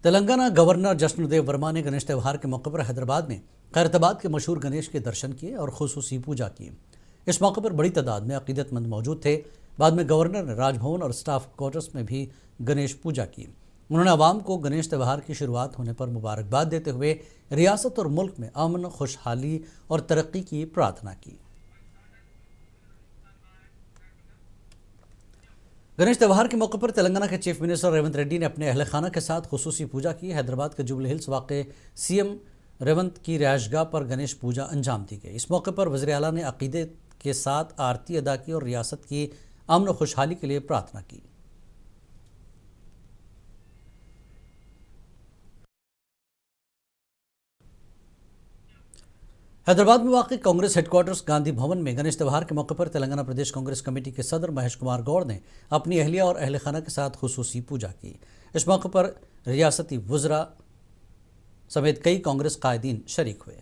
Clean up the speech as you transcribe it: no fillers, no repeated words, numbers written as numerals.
Telangana governor जश्नदेव Verma ने गणेश त्यौहार के मौके पर हैदराबाद में खैरताबाद के मशहूर गणेश के दर्शन किए और खुसूसी पूजा की। इस मौके पर बड़ी तादाद में अकीदतमंद मौजूद थे। बाद में गवर्नर ने राजभवन और स्टाफ क्वार्टर्स में भी गणेश पूजा की। उन्होंने आवाम को गणेश त्यौहार की शुरुआत होने पर मुबारकबाद देते हुए रियासत और मुल्क में अमन, खुशहाली और तरक्की की प्रार्थना की। गणेश त्यौहार के मौके पर तेलंगाना के चीफ मिनिस्टर रेवंत रेड्डी ने अपने अहल खाना के साथ खुसूसी पूजा की। हैदराबाद के जुबली हिल्स वाक़े सीएम रेवंत की रिहायशगाह पर गणेश पूजा अंजाम दी गई। इस मौके पर वज़ीर आला ने अक़ीदे के साथ आरती अदा की और रियासत की अमन और खुशहाली के लिए प्रार्थना की। हैदराबाद में वाक़ कांग्रेस हेडक्वार्टर्स गांधी भवन में गणेश त्यौहार के मौके पर तेलंगाना प्रदेश कांग्रेस कमेटी के सदर महेश कुमार गौड़ ने अपनी अहलिया और अहल खाना के साथ खुसूसी पूजा की। इस मौके पर रियासती वज़रा समेत कई कांग्रेस कायदीन शरीक हुए।